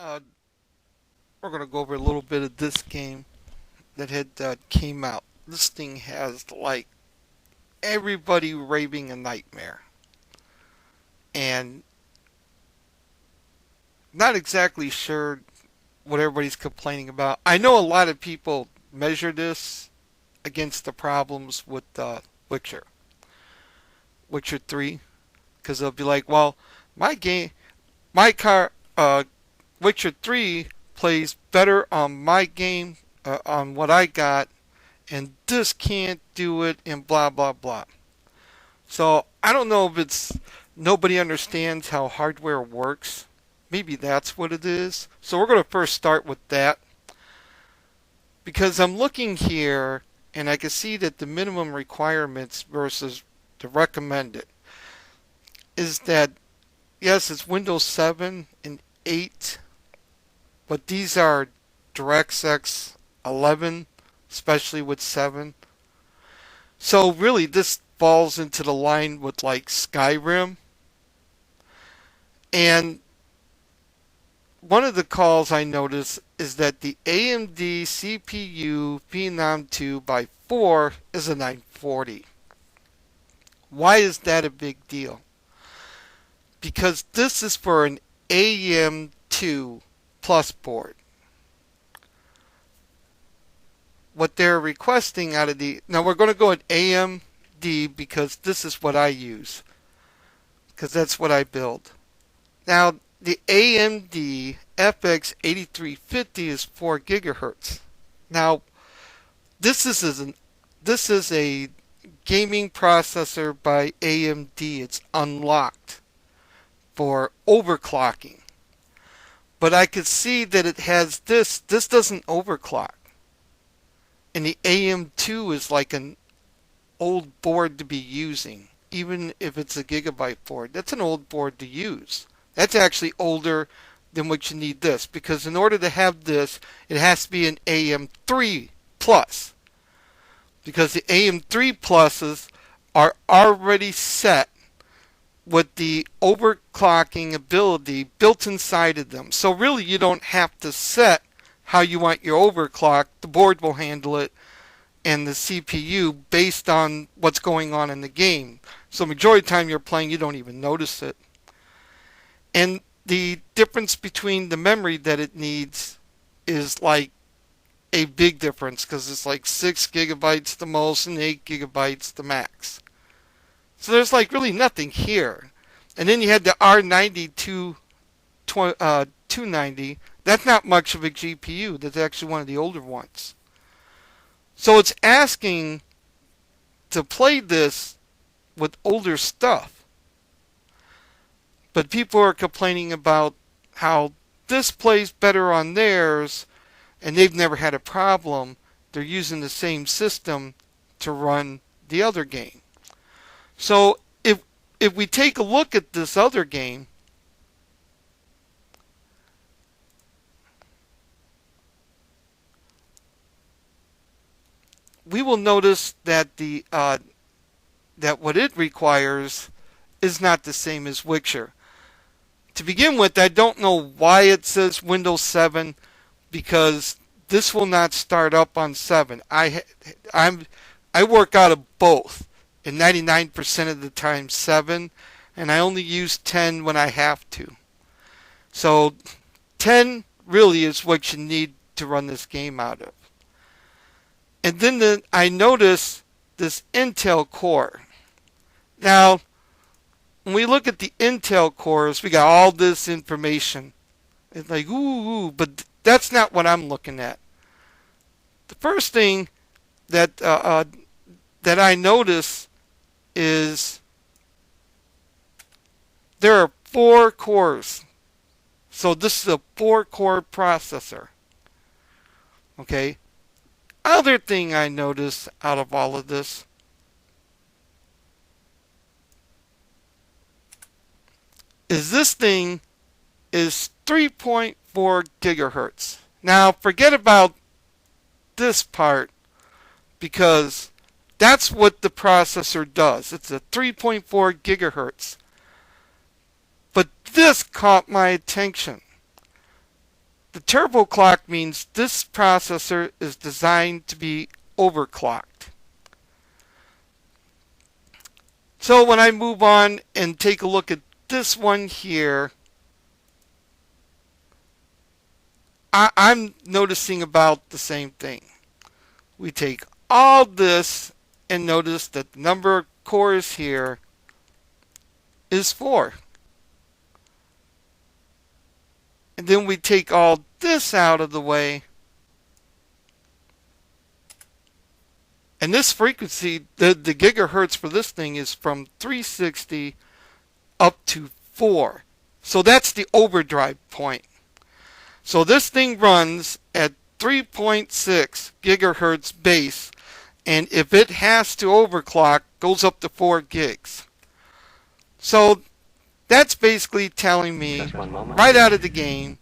Uh, we're gonna go over a little bit of this game that had came out. This thing has like everybody raving a nightmare, and not exactly sure what everybody's complaining about. I know a lot of people measure this against the problems with Witcher, Witcher 3, because they'll be like, well, my game, my car, Witcher 3 plays better on my game, on what I got, and this can't do it, and blah, blah, blah. So I don't know if it's nobody understands how hardware works. Maybe that's what it is. So we're going to first start with that because I'm looking here and I can see that the minimum requirements versus the recommended is that yes, it's Windows 7 and 8, but these are DirectX 11, especially with 7. So really, this falls into the line with like Skyrim. And one of the calls I noticed is that the AMD CPU Phenom 2 by 4 is a 940. Why is that a big deal? Because this is for an AM2 plus board. What they're requesting out of now we're going to go at AMD because this is what I use, because that's what I build. Now the AMD FX 8350 is 4 gigahertz. Now this is a gaming processor by AMD. It's unlocked for overclocking, but I could see that it has this. This doesn't overclock. And the AM2 is like an old board to be using, even if it's a gigabyte board. That's an old board to use. That's actually older than what you need this, because in order to have this, it has to be an AM3 plus. Because the AM3 pluses are already set with the overclocking ability built inside of them. So really you don't have to set how you want your overclock. The board will handle it, and the CPU based on what's going on in the game. So majority of the time you're playing, you don't even notice it. And the difference between the memory that it needs is like a big difference, because it's like 6 gigabytes the most and 8 gigabytes the max. So there's like really nothing here. And then you had the R90 290. That's not much of a GPU. That's actually one of the older ones. So it's asking to play this with older stuff. But people are complaining about how this plays better on theirs, and they've never had a problem. They're using the same system to run the other game. So if we take a look at this other game, we will notice that that what it requires is not the same as Witcher. To begin with, I don't know why it says Windows 7, because this will not start up on 7. I work out of both, and 99% of the time 7, and I only use 10 when I have to. So 10 really is what you need to run this game out of. And then I notice this Intel core. Now, when we look at the Intel cores, we got all this information. It's like, ooh, but that's not what I'm looking at. The first thing that that I notice is there are 4 cores. So this is a 4-core processor. Okay. Other thing I noticed out of all of this is this thing is 3.4 gigahertz. Now forget about this part, because that's what the processor does. It's a 3.4 gigahertz. But this caught my attention. The turbo clock means this processor is designed to be overclocked. So when I move on and take a look at this one here, I'm noticing about the same thing. We take all this and notice that the number of cores here is 4. And then we take all this out of the way. And this frequency, the gigahertz for this thing is from 360 up to 4. So that's the overdrive point. So this thing runs at 3.6 gigahertz base, and if it has to overclock, goes up to 4 gigs. So that's basically telling me right out of the game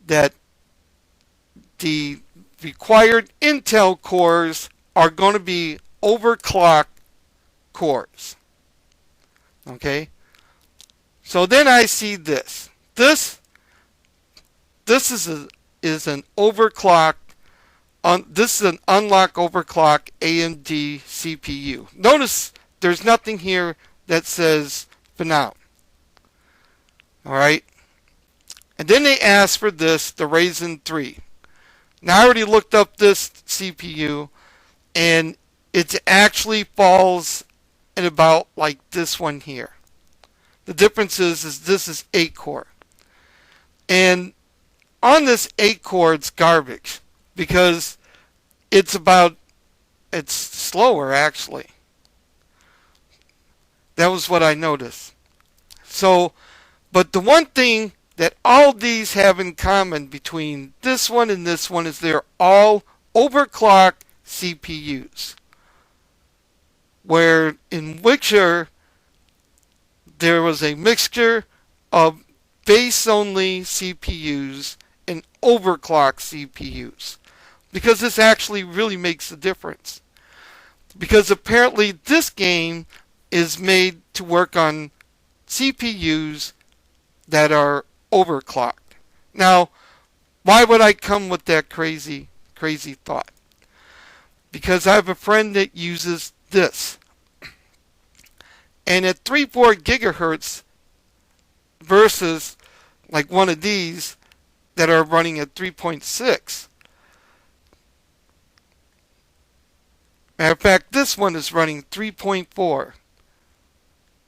that the required Intel cores are going to be overclocked cores. Okay? So then I see this. This is an overclocked. This is an unlock overclock AMD CPU. Notice there's nothing here that says Phenom. Alright? And then they ask for this, the Ryzen 3. Now I already looked up this CPU, and it actually falls at about like this one here. The difference is this is 8 core. And on this 8 core, it's garbage because it's slower actually. That was what I noticed. So, but the one thing that all these have in common between this one and this one is they're all overclocked CPUs. Where in Witcher, there was a mixture of base-only CPUs and overclocked CPUs. Because this actually really makes a difference. Because apparently this game is made to work on CPUs that are overclocked. Now, why would I come with that crazy thought? Because I have a friend that uses this. And at 3-4 gigahertz versus like one of these that are running at 3.6. Matter of fact, this one is running 3.4.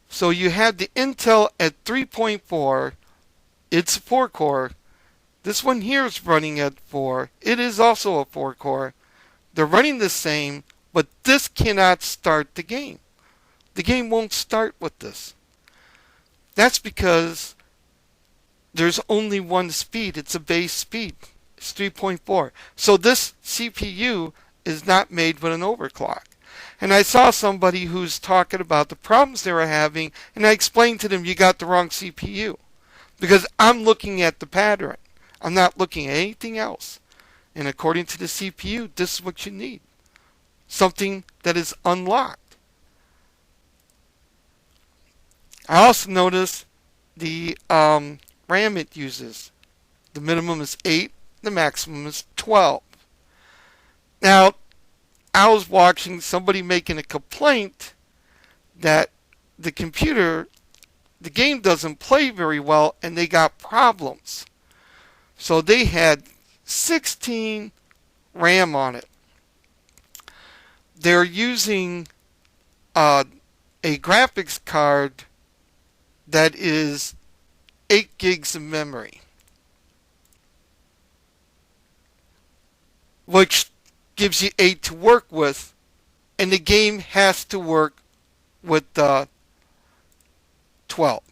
So you have the Intel at 3.4. It's a 4 core. This one here is running at 4. It is also a 4 core. They're running the same, but this cannot start the game. The game won't start with this. That's because there's only one speed. It's a base speed. It's 3.4. So this CPU is not made with an overclock. And I saw somebody who's talking about the problems they were having, and I explained to them, you got the wrong CPU. Because I'm looking at the pattern. I'm not looking at anything else. And according to the CPU, this is what you need. Something that is unlocked. I also noticed the RAM it uses. The minimum is 8, the maximum is 12. Now, I was watching somebody making a complaint that the game doesn't play very well and they got problems. So they had 16 RAM on it. They're using a graphics card that is 8 gigs of memory, which gives you 8 to work with, and the game has to work with 12.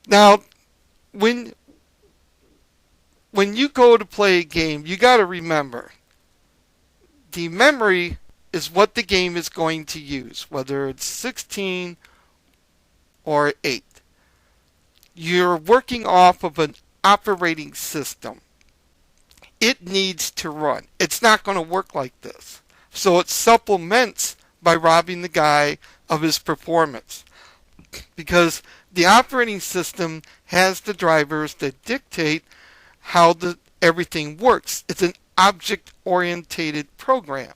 Now, when you go to play a game, you got to remember the memory is what the game is going to use, whether it's 16 or 8. You're working off of an operating system. It needs to run. It's not going to work like this. So it supplements by robbing the guy of his performance. Because the operating system has the drivers that dictate how everything works. It's an object-oriented program.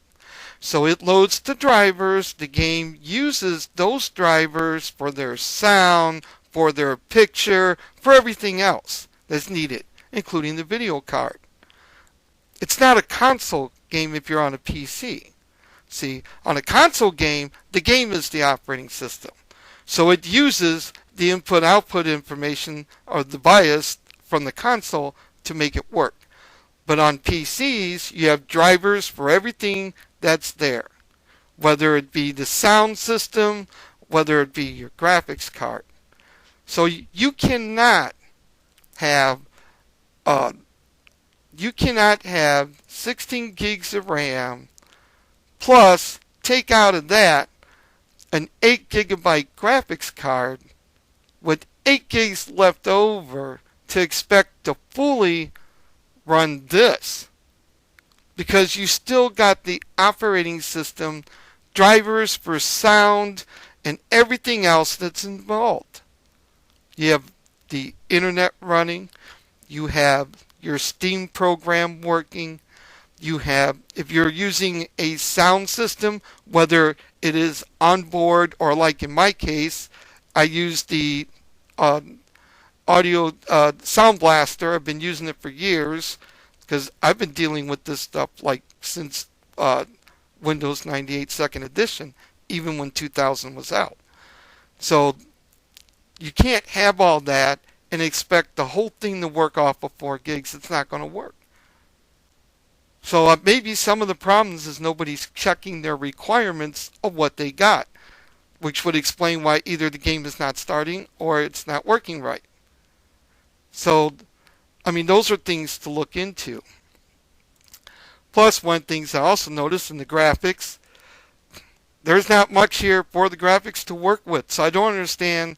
So it loads the drivers. The game uses those drivers for their sound, for their picture, for everything else that's needed, including the video card. It's not a console game if you're on a PC. See, on a console game, the game is the operating system. So it uses the input-output information or the bias from the console to make it work. But on PCs, you have drivers for everything that's there, whether it be the sound system, whether it be your graphics card. So you cannot have 16 gigs of RAM plus take out of that an 8 gigabyte graphics card with 8 gigs left over to expect to fully run this, because you still got the operating system, drivers for sound, and everything else that's involved. You have the internet running, you have your Steam program working, you have, if you're using a sound system, whether it is on board or like in my case, I use the audio sound blaster. I've been using it for years because I've been dealing with this stuff like since Windows 98 Second Edition, even when 2000 was out. So you can't have all that and expect the whole thing to work off of 4 gigs. It's not going to work. So maybe some of the problems is nobody's checking their requirements of what they got, which would explain why either the game is not starting or it's not working right. So, I mean, those are things to look into. Plus, one thing I also noticed in the graphics, there's not much here for the graphics to work with. So I don't understand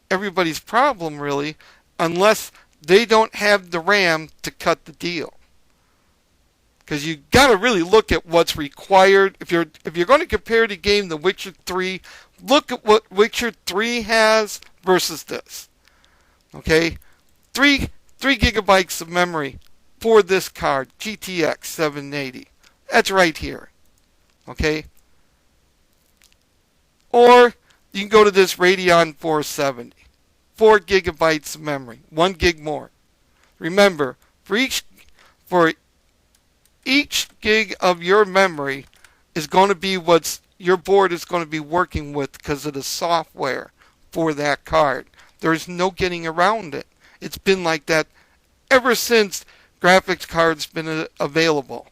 everybody's problem, really, unless they don't have the RAM to cut the deal. Because you got to really look at what's required. If you're going to compare the game to Witcher 3, look at what Witcher 3 has versus this. Okay, 3 gigabytes of memory for this card, GTX 780. That's right here. Okay, or you can go to this Radeon 470, 4 gigabytes of memory, 1 gig more. Remember, for each gig of your memory is going to be what your board is going to be working with because of the software for that card. There's no getting around it. It's been like that ever since graphics cards been available.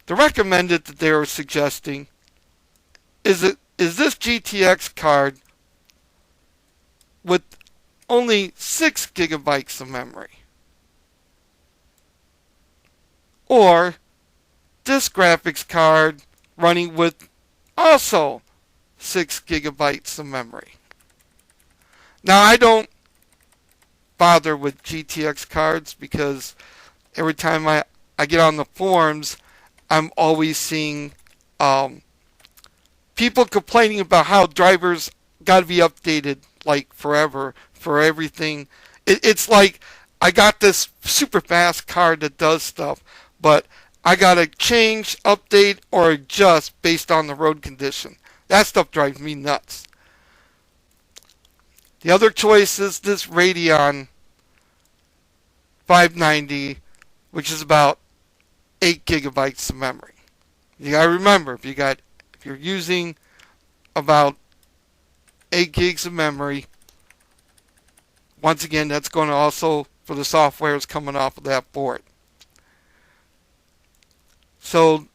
The recommended that they are suggesting is this GTX card with only 6 gigabytes of memory, or this graphics card running with also 6 gigabytes of memory. Now, I don't bother with GTX cards because every time I get on the forums, I'm always seeing people complaining about how drivers got to be updated like forever for everything. It's like I got this super fast card that does stuff, but I got to change, update, or adjust based on the road condition. That stuff drives me nuts. The other choice is this Radeon 590, which is about 8 gigabytes of memory. You got to remember, if you're using about 8 gigs of memory, once again, that's going to also, for the software, is coming off of that board. So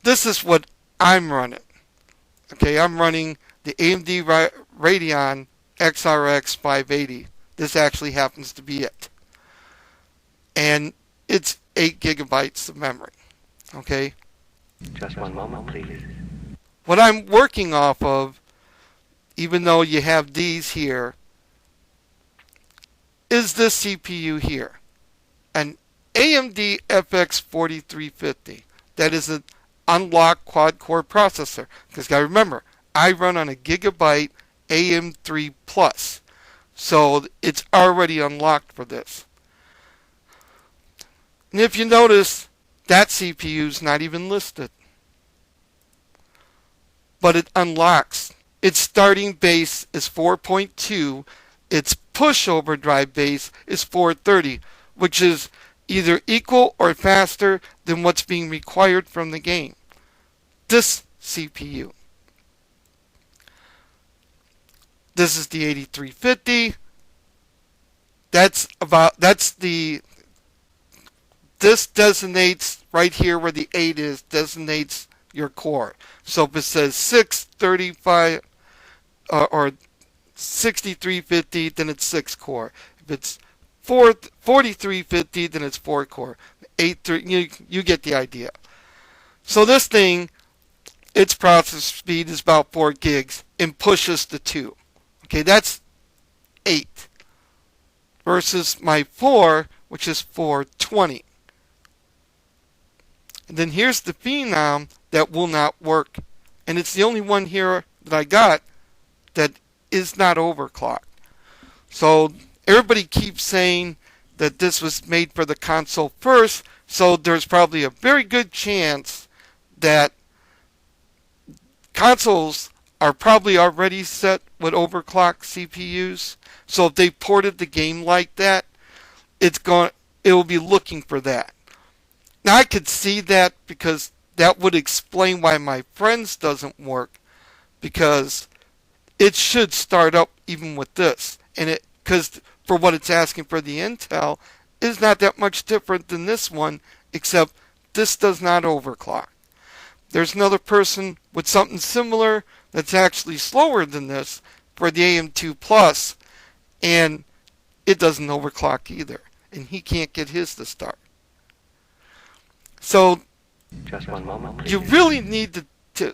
this is what I'm running. Okay, I'm running the AMD Radeon XRX 580. This actually happens to be it. And it's 8 gigabytes of memory. Okay? Just one moment, please. What I'm working off of, even though you have these here, is this CPU here. An AMD FX 4350. That is an unlocked quad-core processor. Because you got to remember, I run on a gigabyte AM3 Plus. So it's already unlocked for this. And if you notice, that CPU is not even listed. But it unlocks. Its starting base is 4.2. Its push overdrive base is 430, which is either equal or faster than what's being required from the game. This CPU. This is the 8350. This designates right here where the 8 is, designates your core. So if it says 635 or 6350, then it's 6 core. If it's 4350, then it's 4 core. 83, you get the idea. So this thing, its processor speed is about 4 gigs and pushes to 2. Okay, that's 8 versus my 4, which is 420. And then here's the Phenom that will not work. And it's the only one here that I got that is not overclocked. So everybody keeps saying that this was made for the console first, so there's probably a very good chance that consoles are probably already set with overclocked CPUs. So if they ported the game like that, it will be looking for that. Now I could see that because that would explain why my friend's doesn't work, because it should start up even with this, and because for what it's asking for the Intel is not that much different than this one, except this does not overclock. There's another person with something similar that's actually slower than this for the AM2 Plus, and it doesn't overclock either, and he can't get his to start. So Just one moment, please. you really need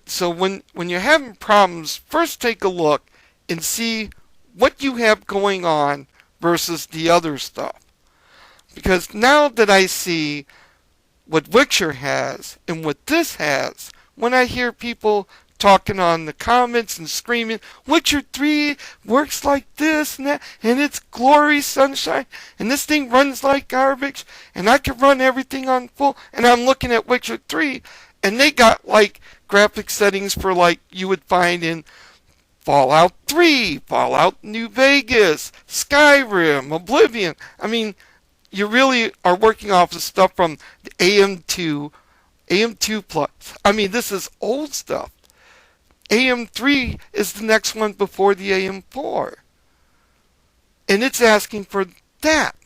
so when you're having problems, first take a look and see what you have going on versus the other stuff. Because now that I see what Witcher has and what this has, when I hear people talking on the comments and screaming, Witcher 3 works like this and that, and it's glory sunshine, and this thing runs like garbage, and I can run everything on full, and I'm looking at Witcher 3, and they got like graphic settings for like you would find in Fallout 3, Fallout New Vegas, Skyrim, Oblivion. I mean, you really are working off the stuff from the AM2 Plus. I mean, this is old stuff. AM3 is the next one before the AM4. And it's asking for that.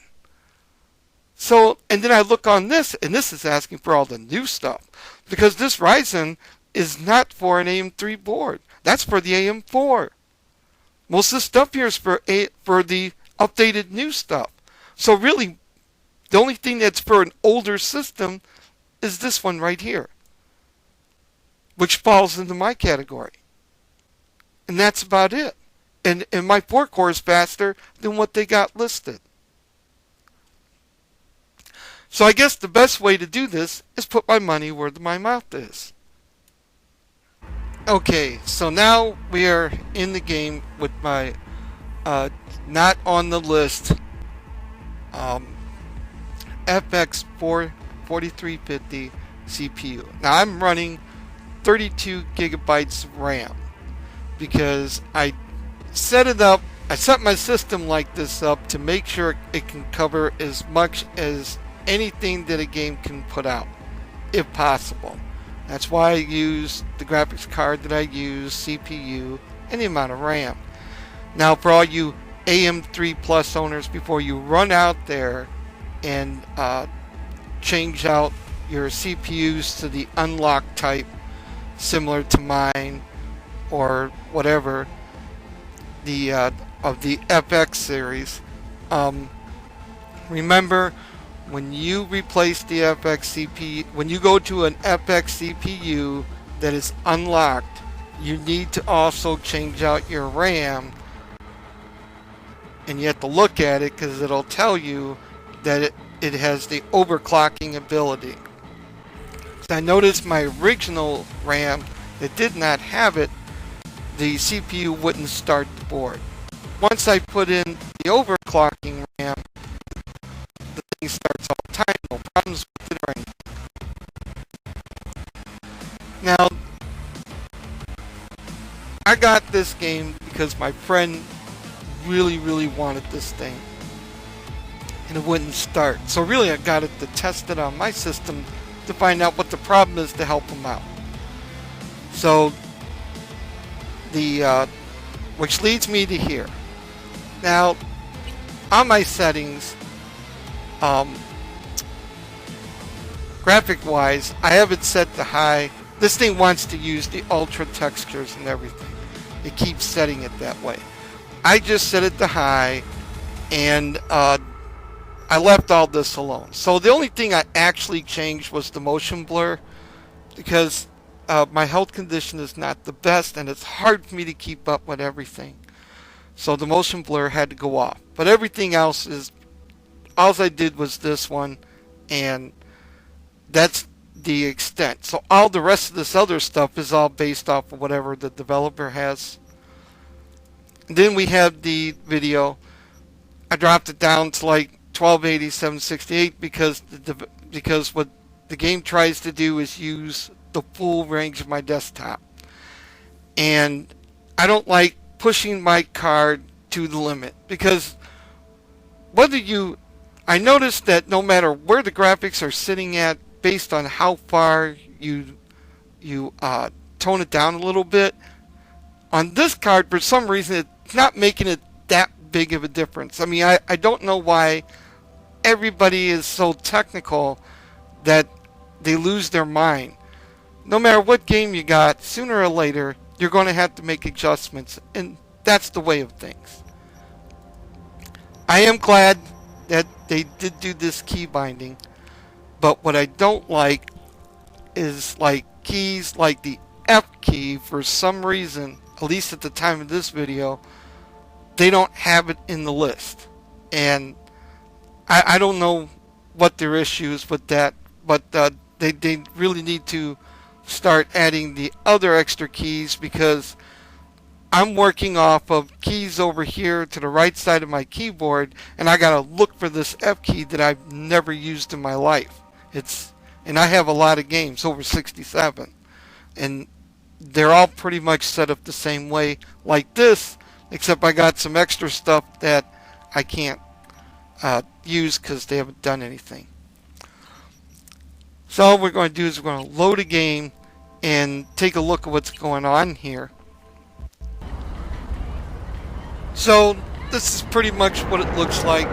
So, and then I look on this, and this is asking for all the new stuff. Because this Ryzen is not for an AM3 board. That's for the AM4. Most of the stuff here is for the updated new stuff. So really, the only thing that's for an older system is this one right here, which falls into my category. And that's about it. And my 4-core is faster than what they got listed. So I guess the best way to do this is put my money where my mouth is. Okay, so now we are in the game with my not on the list FX 4350 CPU. Now I'm running 32 gigabytes of RAM because I set it up. I set my system like this up to make sure it can cover as much as anything that a game can put out, if possible. That's why I use the graphics card that I use, CPU, and the amount of RAM. Now for all you AM3 Plus owners, before you run out there and change out your CPUs to the unlocked type, similar to mine or whatever, the of the FX series, remember, when you replace the FX CPU, when you go to an FX CPU that is unlocked, you need to also change out your RAM, and you have to look at it because it'll tell you that it has the overclocking ability. So I noticed my original RAM that did not have it the CPU wouldn't start the board. Once I put in the overclocking RAM, the thing starts all the time, no problems with it or anything. Now, I got this game because my friend really wanted this thing, and it wouldn't start. So really I got it to test it on my system to find out what the problem is to help him out. So, which leads me to here. Now, on my settings, graphic wise, I have it set to high. This thing wants to use the ultra textures and everything. It keeps setting it that way. I just set it to high, and I left all this alone. So the only thing I actually changed was the motion blur, because my health condition is not the best, and it's hard for me to keep up with everything. So the motion blur had to go off. But everything else is, all I did was this one, and that's the extent. So all the rest of this other stuff is all based off of whatever the developer has. And then we have the video. I dropped it down to like 1280 768 because what the game tries to do is use the full range of my desktop, and I don't like pushing my card to the limit, because I noticed that no matter where the graphics are sitting at, based on how far you tone it down a little bit, on this card for some reason it's not making it that big of a difference. I mean, I don't know why everybody is so technical that they lose their mind. No matter what game you got, sooner or later you're going to have to make adjustments, and that's the way of things. I am glad that they did do this key binding, but what I don't like is like keys like the F key. For some reason, at least at the time of this video, they don't have it in the list, and I don't know what their issue is with that, but they really need to start adding the other extra keys, because I'm working off of keys over here to the right side of my keyboard, and I gotta look for this F key that I've never used in my life. And I have a lot of games, over 67, and they're all pretty much set up the same way like this, except I got some extra stuff that I can't use because they haven't done anything. So all we're going to do is we're going to load a game and take a look at what's going on here. So this is pretty much what it looks like.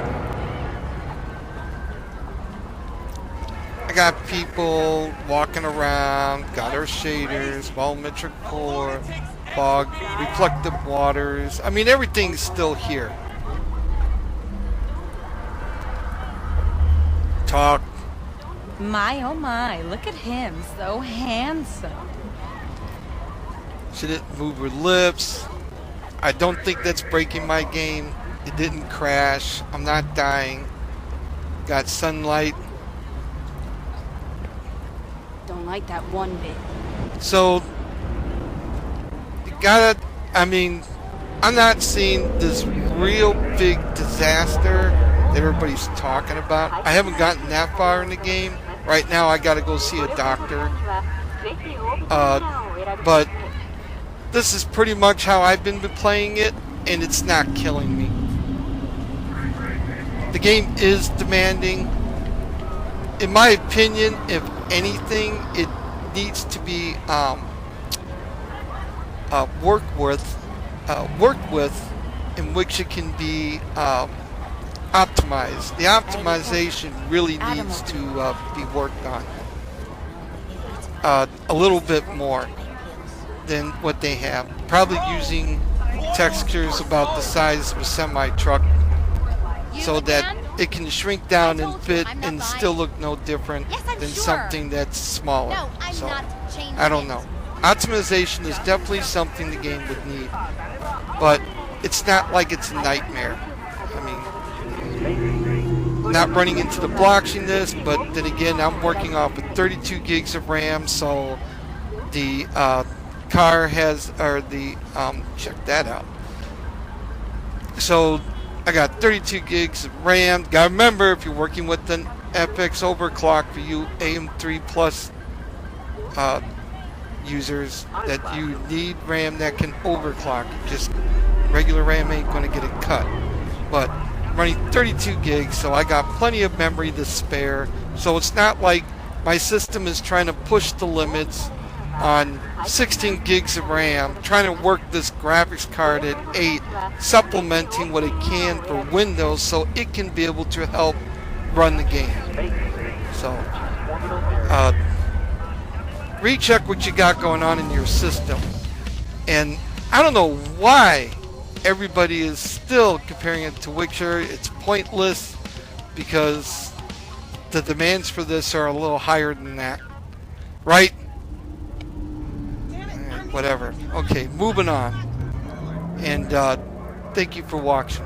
I got people walking around, got our shaders, volumetric core, fog, reflective waters. I mean, everything's still here. Talk. My oh my, look at him, so handsome. She didn't move her lips. I don't think that's breaking my game. It didn't crash. I'm not dying. Got sunlight. Don't like that one bit. So, you gotta, I mean, I'm not seeing this real big disaster that everybody's talking about. I haven't gotten that far in the game. Right now I gotta go see a doctor. But this is pretty much how I've been playing it, and it's not killing me. The game is demanding. In my opinion, if anything, it needs to be worked with, in which it can be optimized. The optimization really needs to be worked on a little bit more than what they have. Probably using textures about the size of a semi-truck so that it can shrink down and fit and still look no different than something that's smaller. So, I don't know. Optimization is definitely something the game would need, but it's not like it's a nightmare. I mean, not running into the blocks in this, but then again, I'm working off of 32 gigs of RAM, so the car has, or the, check that out. So I got 32 gigs of RAM. Gotta remember, if you're working with an FX overclock for you AM3 Plus users, that you need RAM that can overclock. Just regular RAM ain't gonna get it cut. But I'm running 32 gigs, so I got plenty of memory to spare. So it's not like my system is trying to push the limits on 16 gigs of RAM, trying to work this graphics card at 8, supplementing what it can for Windows so it can be able to help run the game. So, recheck what you got going on in your system. And I don't know why everybody is still comparing it to Witcher. It's pointless because the demands for this are a little higher than that. Right? Whatever. Okay, moving on. And thank you for watching.